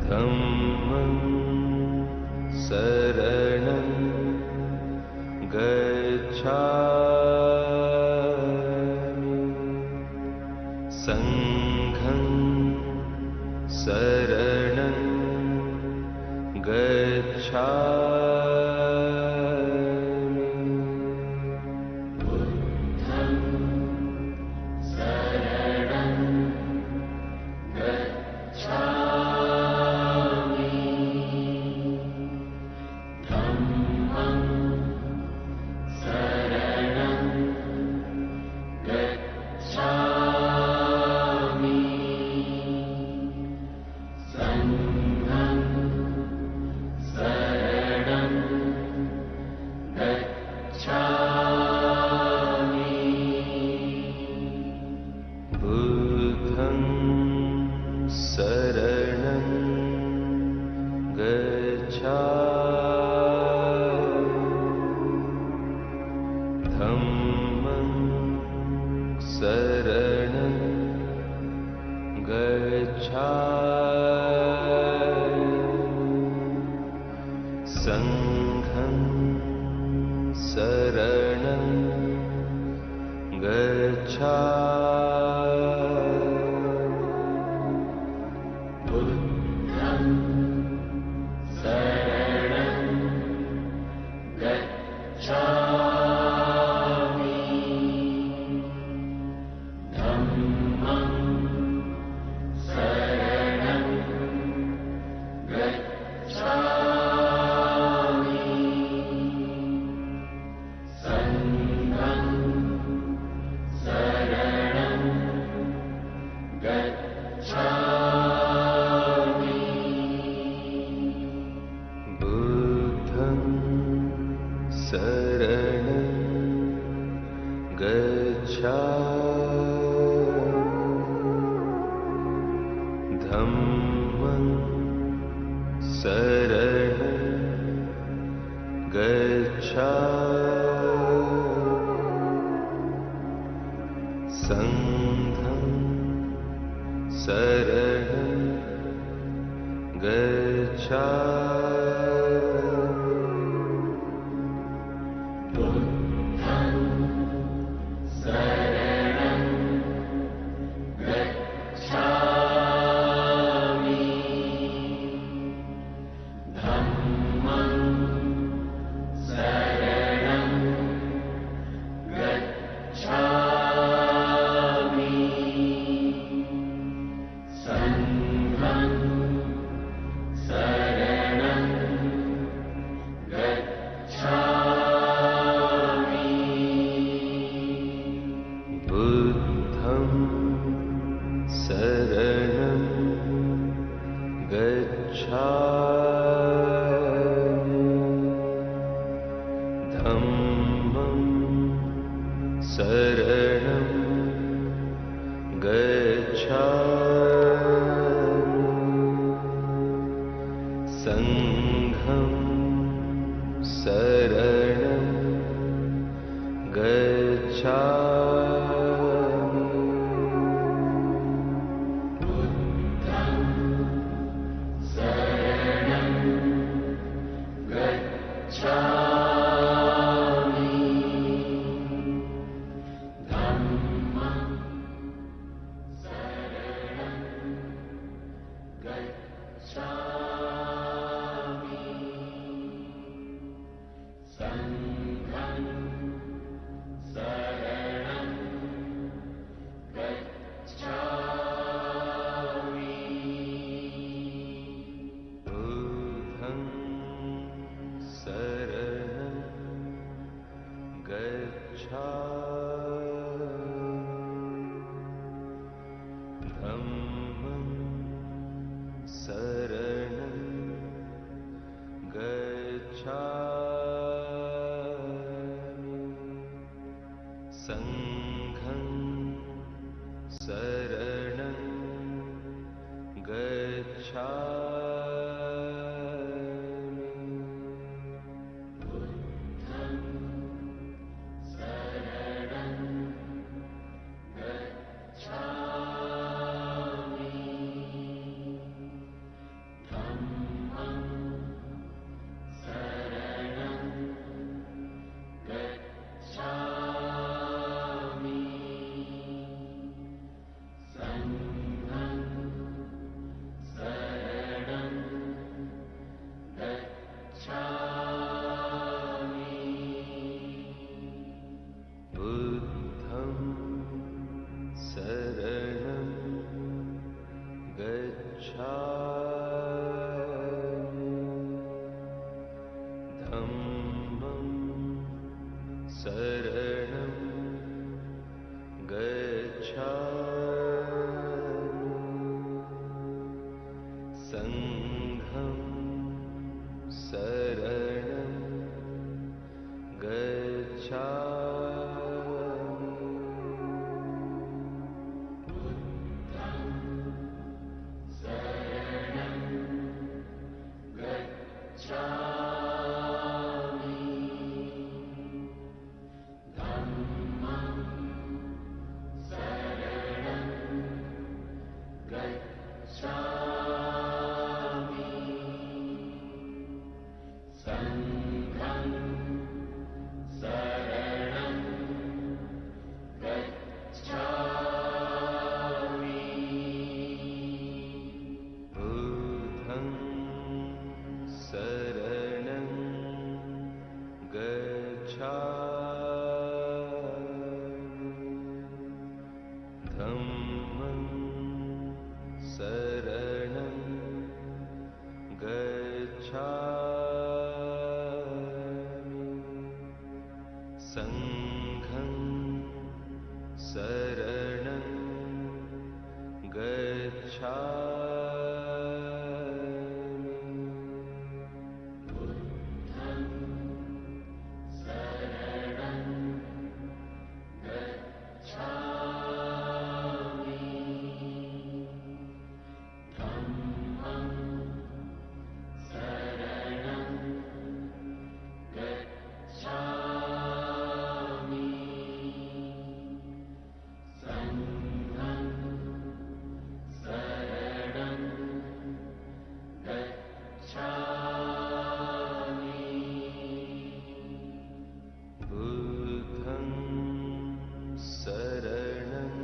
धम्मं शरणं गच्छामि संघं शरणं गच्छामि बुद्धं शरणं गच्छामि धम्मं शरणं गच्छामि संघं शरणं गच्छामि बुद्धं शरणं गच्छामि धम्मं शरणं गच्छामि संघं शरणं गच्छामि बुद्धं शरणं गच्छामि धम्मं शरणं गच्छामि संघं शरणं गच्छामि बुद्धं शरणं गच्छामि धम्मं शरणं गच्छामि संघं शरणं गच्छामि बुद्धं शरणं गच्छामि धम्मं शरणं गच्छामि संघं शरणं धम्मं शरणं गच्छामि संघं शरणं संघं शरणं गच्छामि बुद्धं शरणं गच्छामि धम्मं शरणं गच्छामि संघं शरणं गच्छामि बुद्धं शरणं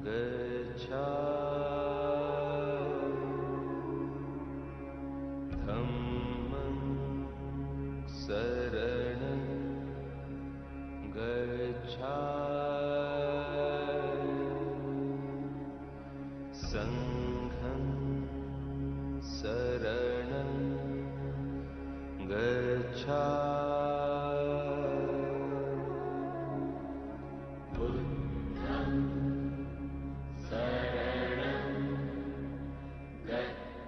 गच्छामि धम्मं शरणं गच्छामि संघं शरणं गच्छामि बुद्धं शरणं गच्छामि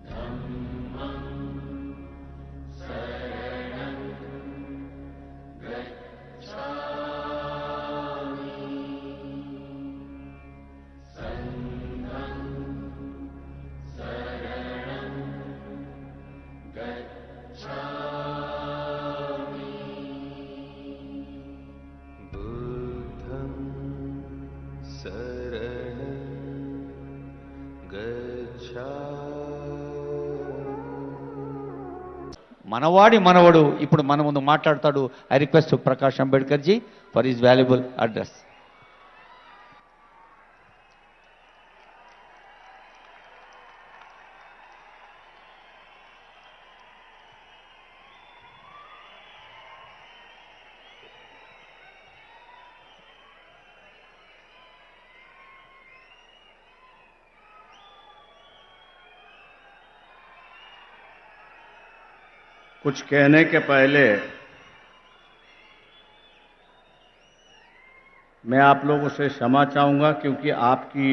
धम्मं शरणं गच्छामि संघं शरणं गच्छामि बुद्धं शरणं गच्छामि మనవాడి మనవడు ఇప్పుడు మన ముందు మాట్లాడతాడు. I request Prakash Ambedkar ji for his valuable address. कुछ कहने के पहले मैं आप लोगों से क्षमा चाहूंगा, क्योंकि आपकी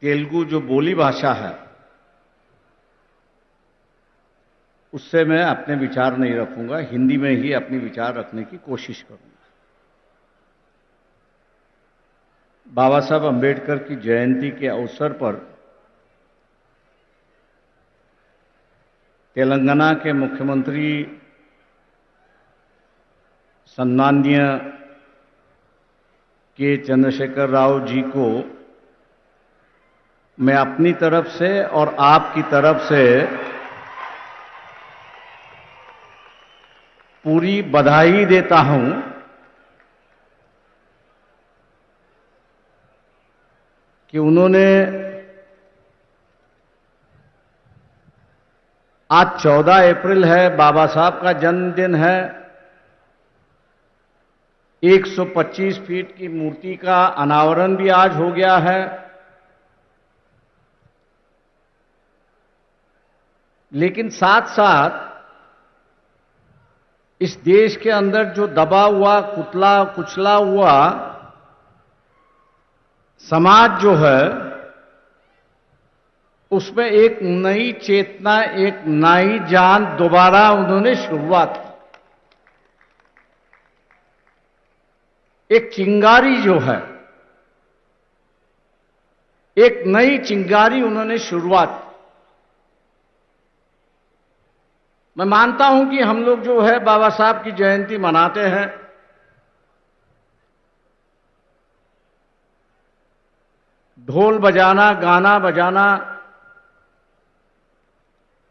तेलुगु जो बोली भाषा है उससे मैं अपने विचार नहीं रखूंगा, हिंदी में ही अपने विचार रखने की कोशिश करूंगा। बाबा साहब अंबेडकर की जयंती के अवसर पर तेलंगाना के मुख्यमंत्री सम्माननीय के चंद्रशेखर राव जी को मैं अपनी तरफ से और आपकी तरफ से पूरी बधाई देता हूं कि उन्होंने आज 14 अप्रैल है, बाबा साहब का जन्मदिन है, 125 फीट की मूर्ति का अनावरण भी आज हो गया है। लेकिन साथ साथ इस देश के अंदर जो दबा हुआ, कुचला हुआ समाज जो है, उसमें एक नई चेतना, एक नई जान दोबारा उन्होंने शुरुआत की। एक चिंगारी जो है, एक नई चिंगारी उन्होंने शुरुआत की। मैं मानता हूं कि हम लोग जो है बाबा साहब की जयंती मनाते हैं, ढोल बजाना, गाना बजाना,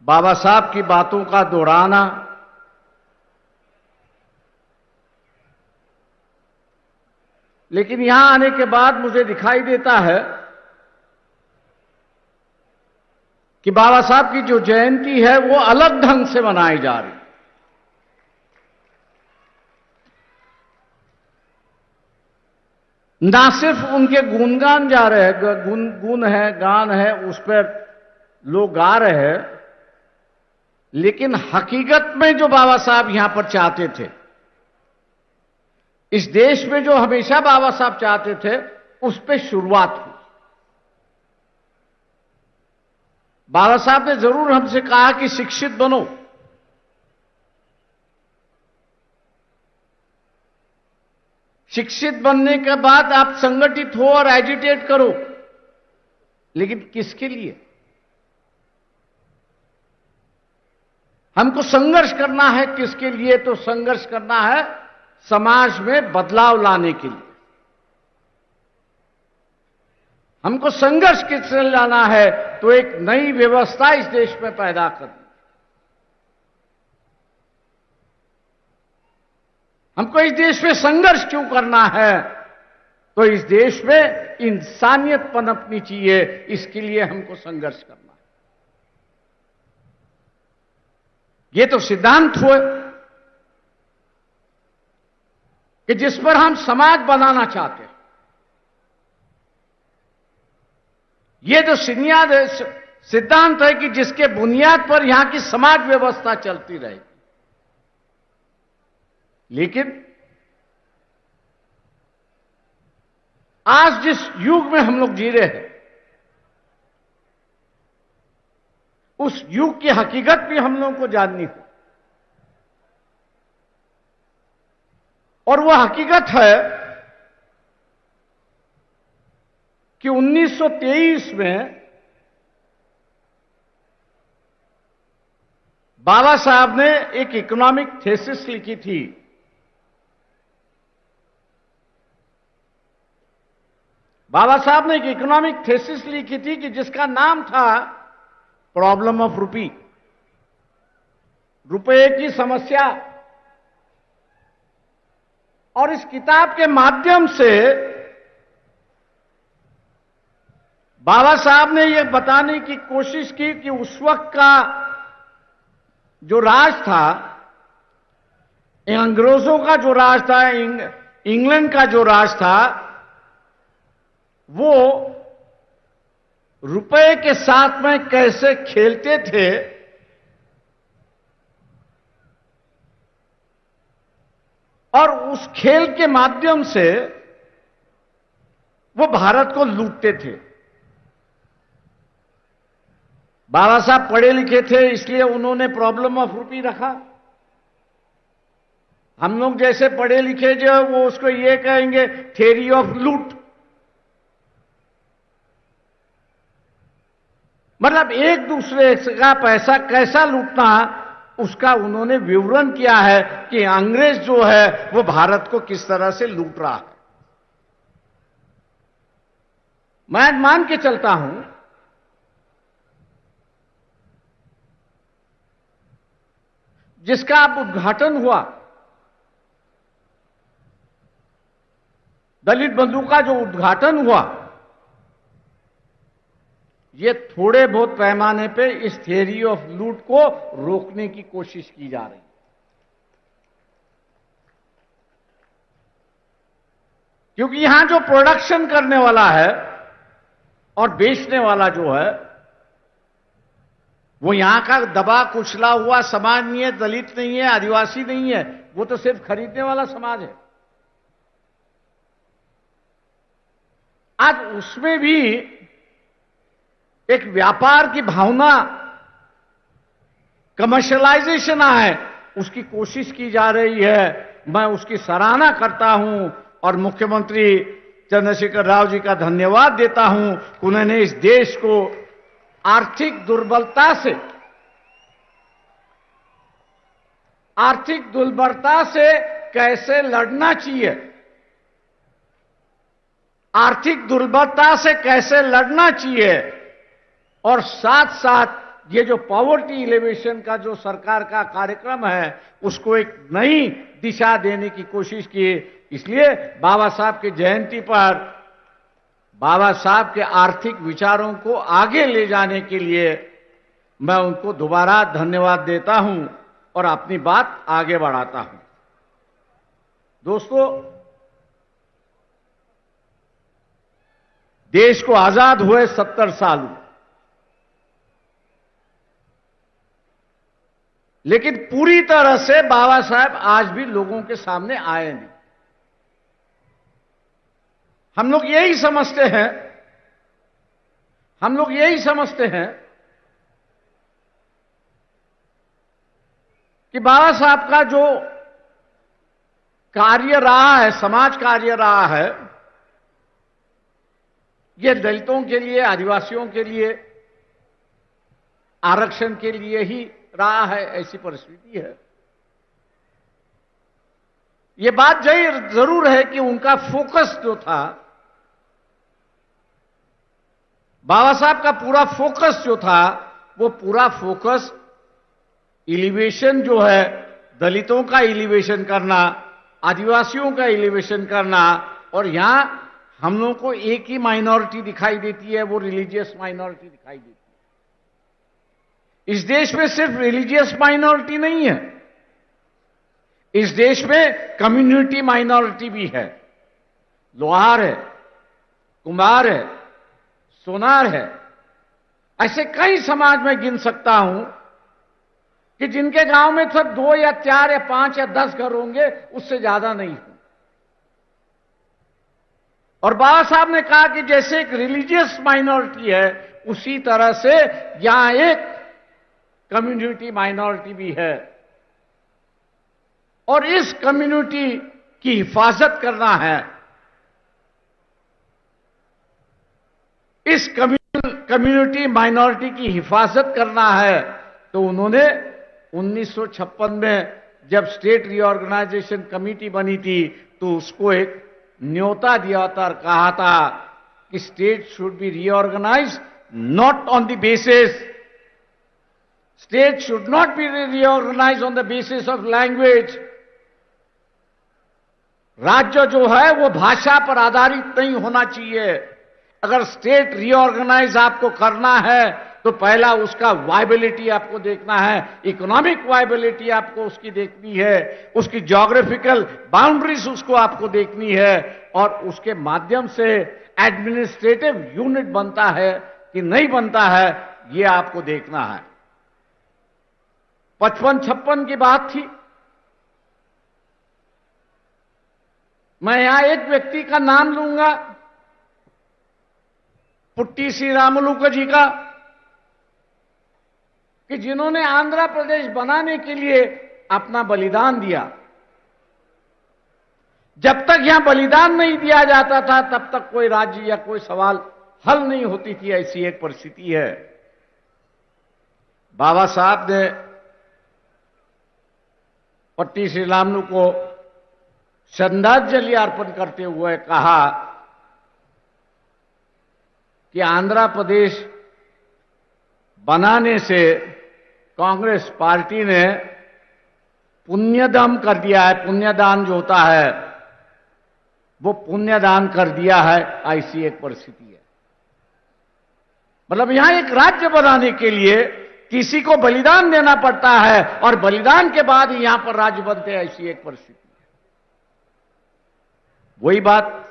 बाबा साहब की बातों का दोहराना, लेकिन यहां आने के बाद मुझे दिखाई देता है कि बाबा साहब की जो जयंती है वो अलग ढंग से मनाई जा रही है। ना सिर्फ उनके गुणगान जा रहे हैं, गुण है, गान है, उस पर लोग गा रहे हैं, लेकिन हकीकत में जो बाबा साहब यहां पर चाहते थे, इस देश में जो हमेशा बाबा साहब चाहते थे, उस पर शुरुआत हुई। बाबा साहब ने जरूर हमसे कहा कि शिक्षित बनो, शिक्षित बनने के बाद आप संगठित हो और एजिटेट करो, लेकिन किसके लिए? हमको संघर्ष करना है। किसके लिए? तो संघर्ष करना है समाज में बदलाव लाने के लिए। हमको संघर्ष किससे लाना है? तो एक नई व्यवस्था इस देश में पैदा करनी। हमको इस देश में संघर्ष क्यों करना है? तो इस देश में इंसानियत पनपनी चाहिए, इसके लिए हमको संघर्ष करना है। ये तो सिद्धांत हुए कि जिस पर हम समाज बनाना चाहते हैं। ये जो सिद्धांत है कि जिसके बुनियाद पर यहां की समाज व्यवस्था चलती रहेगी। लेकिन आज जिस युग में हम लोग जी रहे हैं, उस युग की हकीकत भी हम लोगों को जाननी हो। और वह हकीकत है कि 1923 में बाबा साहब ने एक इकोनॉमिक थीसिस लिखी थी। बाबा साहब ने एक इकोनॉमिक थीसिस लिखी थी कि जिसका नाम था प्रॉब्लम ऑफ रूपी, रुपए की समस्या। और इस किताब के माध्यम से बाबा साहब ने यह बताने की कोशिश की कि उस वक्त का जो राज था, अंग्रेजों का जो राज था, इंग्लैंड का जो राज था, वो रुपए के साथ में कैसे खेलते थे और उस खेल के माध्यम से वो भारत को लूटते थे। बाबा साहब पढ़े लिखे थे, इसलिए उन्होंने प्रॉब्लम ऑफ रूपी रखा। हम लोग जैसे पढ़े लिखे जो वो उसको ये कहेंगे थ्योरी ऑफ लूट। मतलब एक दूसरे का पैसा कैसा लूटना, उसका उन्होंने विवरण किया है कि अंग्रेज जो है वो भारत को किस तरह से लूट रहा है। मैं मान के चलता हूं जिसका अब उद्घाटन हुआ, दलित बंधु का जो उद्घाटन हुआ, ये थोड़े बहुत पैमाने पे इस थ्योरी ऑफ लूट को रोकने की कोशिश की जा रही है। क्योंकि यहां जो प्रोडक्शन करने वाला है और बेचने वाला जो है, वो यहां का दबा कुचला हुआ समाज नहीं है, दलित नहीं है, आदिवासी नहीं है, वो तो सिर्फ खरीदने वाला समाज है। आज उसमें भी एक व्यापार की भावना, कमर्शियलाइजेशन है, उसकी कोशिश की जा रही है। मैं उसकी सराहना करता हूं और मुख्यमंत्री चंद्रशेखर राव जी का धन्यवाद देता हूं कि उन्होंने इस देश को आर्थिक दुर्बलता से कैसे लड़ना चाहिए, आर्थिक दुर्बलता से कैसे लड़ना चाहिए, और साथ साथ ये जो पॉवर्टी एलिवेशन का जो सरकार का कार्यक्रम है, उसको एक नई दिशा देने की कोशिश की। इसलिए बाबा साहब की जयंती पर बाबा साहब के आर्थिक विचारों को आगे ले जाने के लिए मैं उनको दोबारा धन्यवाद देता हूं और अपनी बात आगे बढ़ाता हूं। दोस्तों, देश को आजाद हुए 70 साल हुए, लेकिन पूरी तरह से बाबा साहब आज भी लोगों के सामने आए नहीं। हम लोग यही समझते हैं कि बाबा साहब का जो कार्य रहा है, समाज कार्य रहा है, ये दलितों के लिए, आदिवासियों के लिए, आरक्षण के लिए ही रहा है, ऐसी परिस्थिति है। ये बात जरूर है कि उनका फोकस जो था, बाबा साहब का पूरा फोकस जो था, वो पूरा फोकस एलिवेशन जो है, दलितों का एलिवेशन करना, आदिवासियों का एलिवेशन करना, और यहां हम लोगों को एक ही माइनॉरिटी दिखाई देती है, वो रिलीजियस माइनॉरिटी दिखाई देती है। इस देश में सिर्फ रिलीजियस माइनॉरिटी नहीं है, इस देश में कम्युनिटी माइनॉरिटी भी है। लोहार है, कुम्हार है, सोनार है, ऐसे कई समाज में गिन सकता हूं कि जिनके गांव में सब 2 या 4 या 5 या 10 घर होंगे, उससे ज्यादा नहीं हो। और बाबा साहब ने कहा कि जैसे एक रिलीजियस माइनॉरिटी है, उसी तरह से यहां एक कम्युनिटी माइनॉरिटी भी है, और इस कम्युनिटी की हिफाजत करना है, इस कम्युनिटी माइनॉरिटी की हिफाजत करना है। तो उन्होंने 1956 में जब स्टेट रीऑर्गेनाइजेशन कमेटी बनी थी, तो उसको एक न्योता दिया था और कहा था कि state should be reorganised not on the basis, state should not be reorganised on the basis of language. राज्य जो है वो भाषा पर आधारित नहीं होना चाहिए। अगर स्टेट रीऑर्गेनाइज आपको करना है, तो पहला उसका वायबिलिटी आपको देखना है, इकोनॉमिक वायबिलिटी आपको उसकी देखनी है, उसकी ज्योग्राफिकल बाउंड्रीज उसको आपको देखनी है, और उसके माध्यम से एडमिनिस्ट्रेटिव यूनिट बनता है कि नहीं बनता है, ये आपको देखना है। 55-56 की बात थी। मैं यहां एक व्यक्ति का नाम लूंगा, पुट्टी श्रीरामुलु जी का, कि जिन्होंने आंध्र प्रदेश बनाने के लिए अपना बलिदान दिया। जब तक यहां बलिदान नहीं दिया जाता था, तब तक कोई राज्य या कोई सवाल हल नहीं होती थी, ऐसी एक परिस्थिति है। बाबा साहब ने पट्टी श्रीरामुलु को श्रद्धांजलि अर्पण करते हुए कहा कि आंध्र प्रदेश बनाने से कांग्रेस पार्टी ने पुण्यदान कर दिया है। पुण्यदान जो होता है वो पुण्यदान कर दिया है, ऐसी एक परिस्थिति है। मतलब यहां एक राज्य बनाने के लिए किसी को बलिदान देना पड़ता है, और बलिदान के बाद ही यहां पर राज्य बनते हैं, ऐसी एक परिस्थिति है। वही बात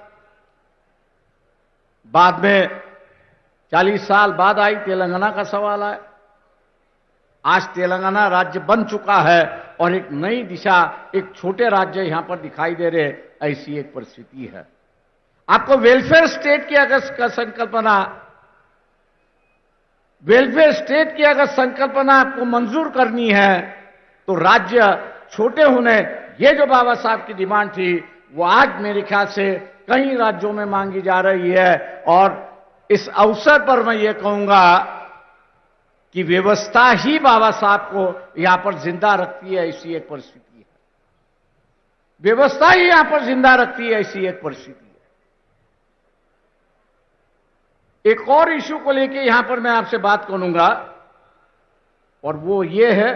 बाद में 40 साल बाद आई तेलंगाना का सवाल आया। आज तेलंगाना राज्य बन चुका है और एक नई दिशा, एक छोटे राज्य यहां पर दिखाई दे रहे, ऐसी एक परिस्थिति है। आपको वेलफेयर स्टेट की अगर संकल्पना, वेलफेयर स्टेट की अगर संकल्पना आपको मंजूर करनी है तो राज्य छोटे होने, ये जो बाबा साहब की डिमांड थी वो आज मेरे ख्याल से कई राज्यों में मांगी जा रही है। और इस अवसर पर मैं ये कहूंगा कि व्यवस्था ही बाबा साहब को यहां पर जिंदा रखती है, ऐसी एक परिस्थिति है। व्यवस्था ही यहां पर जिंदा रखती है, ऐसी एक परिस्थिति है। एक और इश्यू को लेकर यहां पर मैं आपसे बात करूंगा और वो ये है,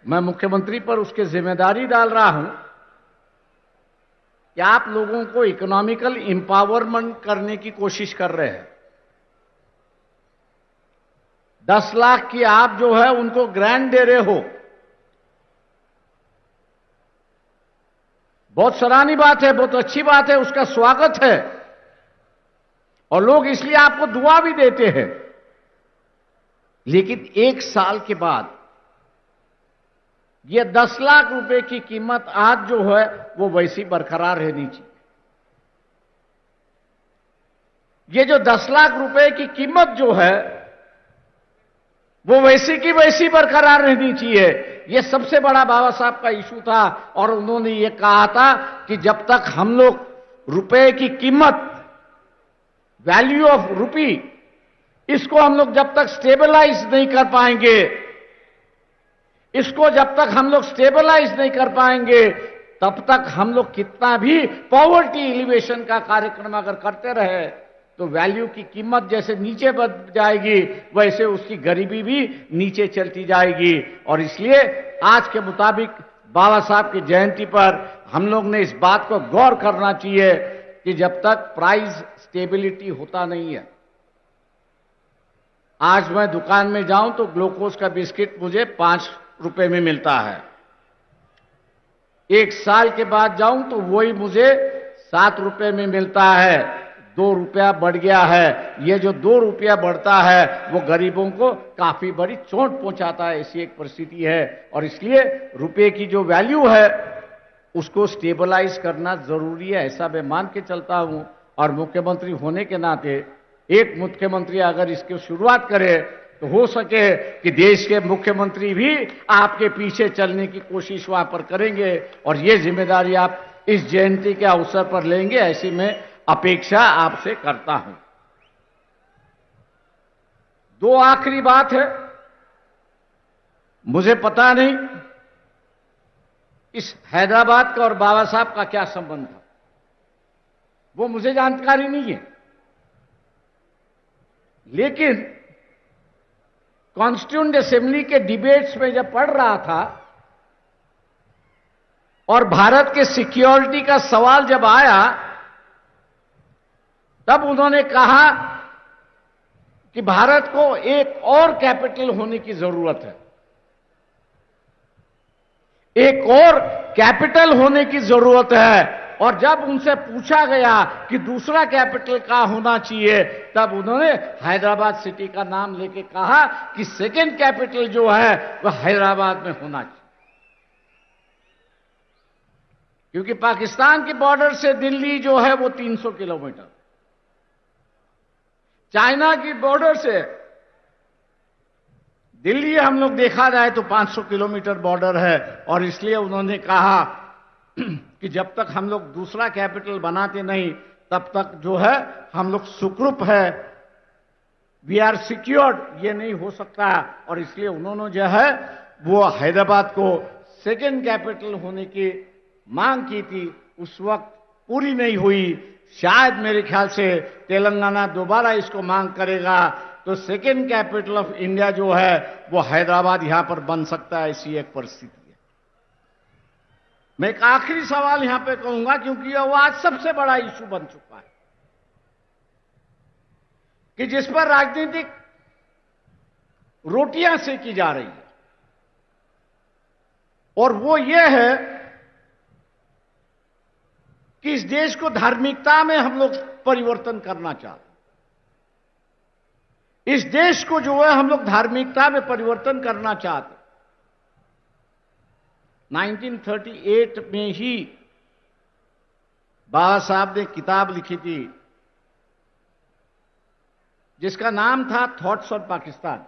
मैं मुख्यमंत्री पर उसकी जिम्मेदारी डाल रहा हूं कि आप लोगों को इकोनॉमिकल एम्पावरमेंट करने की कोशिश कर रहे हैं। 10 लाख की आप जो है उनको ग्रांट दे रहे हो, बहुत सराहनीय बात है, बहुत अच्छी बात है, उसका स्वागत है और लोग इसलिए आपको दुआ भी देते हैं। लेकिन 1 साल के बाद ये 10 लाख रुपए की कीमत आज जो है वो वैसी बरकरार रहनी चाहिए। ये जो 10 लाख रुपए की कीमत जो है वो वैसी की वैसी बरकरार रहनी चाहिए। ये सबसे बड़ा बाबा साहब का इशू था और उन्होंने ये कहा था कि जब तक हम लोग रुपए की कीमत, वैल्यू ऑफ रुपी, इसको हम लोग जब तक स्टेबलाइज नहीं कर पाएंगे, इसको जब तक हम लोग स्टेबलाइज नहीं कर पाएंगे, तब तक हम लोग कितना भी पॉवर्टी एलिवेशन का कार्यक्रम अगर करते रहे तो वैल्यू की कीमत जैसे नीचे बढ़ जाएगी वैसे उसकी गरीबी भी नीचे चलती जाएगी। और इसलिए आज के मुताबिक बाबा साहब की जयंती पर हम लोग ने इस बात को गौर करना चाहिए कि जब तक प्राइस स्टेबिलिटी होता नहीं है, आज मैं दुकान में जाऊं तो ग्लूकोज का बिस्किट मुझे 5 रुपए में मिलता है, 1 साल के बाद जाऊं तो वही मुझे 7 रुपए में मिलता है, 2 रुपया बढ़ गया है। ये जो 2 रुपया बढ़ता है वो गरीबों को काफी बड़ी चोट पहुंचाता है, ऐसी एक परिस्थिति है। और इसलिए रुपए की जो वैल्यू है उसको स्टेबलाइज करना जरूरी है, ऐसा मैं मान के चलता हूं। और मुख्यमंत्री होने के नाते एक मुख्यमंत्री अगर इसकी शुरुआत करे तो हो सके कि देश के मुख्यमंत्री भी आपके पीछे चलने की कोशिश वहां पर करेंगे और ये जिम्मेदारी आप इस जयंती के अवसर पर लेंगे, ऐसी मैं अपेक्षा आपसे करता हूं। 2 आखिरी बात है, मुझे पता नहीं इस हैदराबाद का और बाबा साहब का क्या संबंध था, वो मुझे जानकारी नहीं है। लेकिन कॉन्स्टिट्यूएंट असेंबली के डिबेट्स में जब पढ़ रहा था और भारत के सिक्योरिटी का सवाल जब आया तब उन्होंने कहा कि भारत को एक और कैपिटल होने की जरूरत है, एक और कैपिटल होने की जरूरत है। और जब उनसे पूछा गया कि दूसरा कैपिटल कहां होना चाहिए तब उन्होंने हैदराबाद सिटी का नाम लेके कहा कि सेकंड कैपिटल जो है वह हैदराबाद में होना चाहिए, क्योंकि पाकिस्तान के बॉर्डर से दिल्ली जो है वो 300 किलोमीटर, चाइना की बॉर्डर से दिल्ली हम लोग देखा जाए तो 500 किलोमीटर बॉर्डर है। और इसलिए उन्होंने कहा कि जब तक हम लोग दूसरा कैपिटल बनाते नहीं तब तक जो है हम लोग सुखरूप है, वी आर सिक्योर्ड, ये नहीं हो सकता। और इसलिए उन्होंने जो है वो हैदराबाद को सेकंड कैपिटल होने की मांग की थी, उस वक्त पूरी नहीं हुई। शायद मेरे ख्याल से तेलंगाना दोबारा इसको मांग करेगा तो सेकंड कैपिटल ऑफ इंडिया जो है वो हैदराबाद यहां पर बन सकता है, ऐसी एक परिस्थिति है। मैं एक आखिरी सवाल यहां पे कहूंगा क्योंकि वो आज सबसे बड़ा इशू बन चुका है कि जिस पर राजनीतिक रोटियां सेकी जा रही है और वो ये है कि इस देश को धार्मिकता में हम लोग परिवर्तन करना चाहते हैं। इस देश को जो है हम लोग धार्मिकता में परिवर्तन करना चाहते। 1938 में ही बाबा साहब ने किताब लिखी थी जिसका नाम था थॉट्स ऑन पाकिस्तान,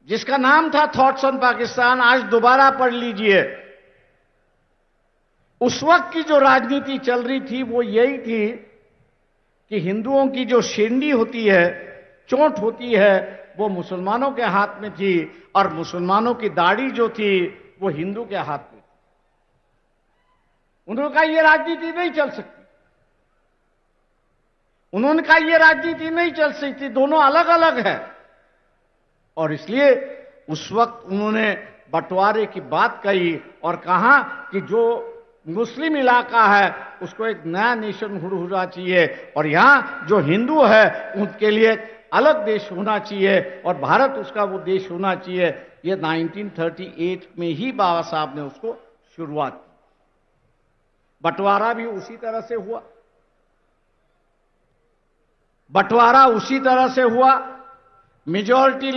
जिसका नाम था थॉट्स ऑन पाकिस्तान। आज दोबारा पढ़ लीजिए। उस वक्त की जो राजनीति चल रही थी वो यही थी कि हिंदुओं की जो शेंडी होती है, चोट होती है, वो मुसलमानों के हाथ में थी और मुसलमानों की दाढ़ी जो थी वो हिंदू के हाथ में थी। उन्होंने कहा ये राजनीति नहीं चल सकती, उन्होंने कहा ये राजनीति नहीं चल सकती, दोनों अलग अलग है। और इसलिए उस वक्त उन्होंने बंटवारे की बात कही और कहा कि जो मुस्लिम इलाका है उसको एक नया नेशनहुड होना चाहिए और यहां जो हिंदू है उनके लिए एक अलग देश होना चाहिए और भारत उसका वो देश होना चाहिए। ये 1938 में ही बाबा साहब ने उसको शुरुआत की। बंटवारा भी उसी तरह से हुआ, बंटवारा उसी तरह से हुआ। मेजॉरिटी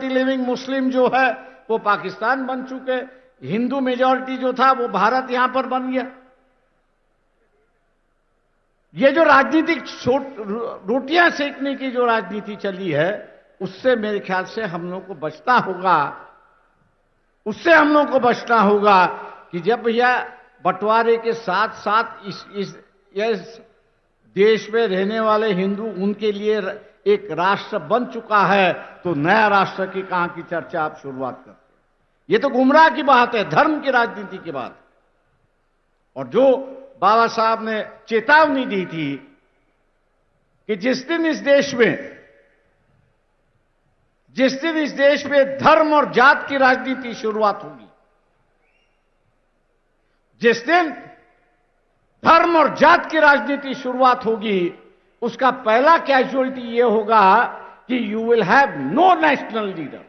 लिविंग मुस्लिम जो है वो पाकिस्तान बन चुके, हिंदू मेजॉरिटी जो था वो भारत यहां पर बन गया। ये जो राजनीतिक रोटियां सेकने की जो राजनीति चली है उससे मेरे ख्याल से हम लोग को बचना होगा, उससे हम लोग को बचना होगा कि जब यह बंटवारे के साथ साथ इस देश में रहने वाले हिंदू उनके लिए एक राष्ट्र बन चुका है तो नया राष्ट्र की कहां की चर्चा आप शुरुआत करते हैं। ये तो गुमराह की बात है, धर्म की राजनीति की बात। और जो बाबा साहब ने चेतावनी दी थी कि जिस दिन इस देश में धर्म और जात की राजनीति शुरुआत होगी, जिस दिन धर्म और जात की राजनीति शुरुआत होगी, उसका पहला कैजुअलिटी यह होगा कि you will have no national leader.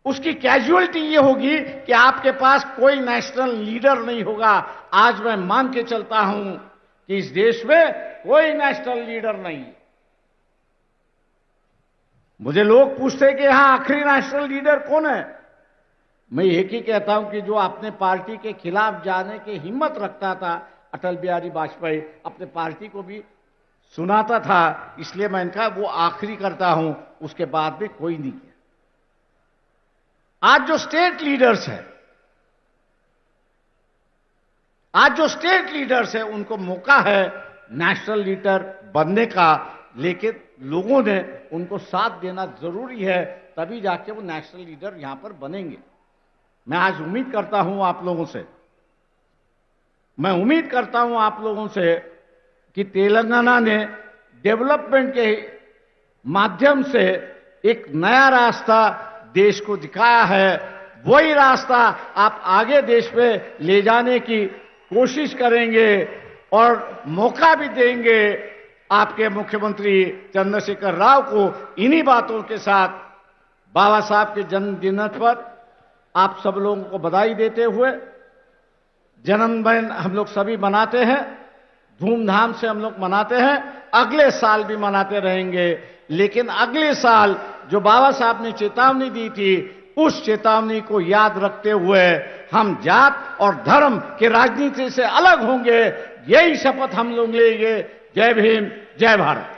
उसकी कैजुअलिटी यह होगी कि आपके पास कोई नेशनल लीडर नहीं होगा। आज मैं मान के चलता हूं कि इस देश में कोई नेशनल लीडर नहीं। मुझे लोग पूछते हैं कि यहां आखिरी नेशनल लीडर कौन है। मैं एक ही कहता हूं कि जो अपने पार्टी के खिलाफ जाने की हिम्मत रखता था, अटल बिहारी वाजपेयी अपने पार्टी को भी सुनाता था, इसलिए मैं इनका वो आखिरी करता हूं, उसके बाद भी कोई नहीं किया। आज जो स्टेट लीडर्स है उनको मौका है नेशनल लीडर बनने का, लेकिन लोगों ने उनको साथ देना जरूरी है, तभी जाके वो नेशनल लीडर यहां पर बनेंगे। मैं आज उम्मीद करता हूं आप लोगों से कि तेलंगाना ने डेवलपमेंट के माध्यम से एक नया रास्ता देश को दिखाया है। वही रास्ता आप आगे देश में ले जाने की कोशिश करेंगे और मौका भी देंगे आपके मुख्यमंत्री चंद्रशेखर राव को। इन्हीं बातों के साथ बाबा साहब के जन्मदिन पर आप सब लोगों को बधाई देते हुए, जन्मदिन हम लोग सभी मनाते हैं, धूमधाम से हम लोग मनाते हैं, अगले साल भी मनाते रहेंगे। लेकिन अगले साल जो बाबा साहब ने चेतावनी दी थी, उस चेतावनी को याद रखते हुए हम जात और धर्म के राजनीति से अलग होंगे, यही शपथ हम लोग लेंगे। जय भीम, जय भारत।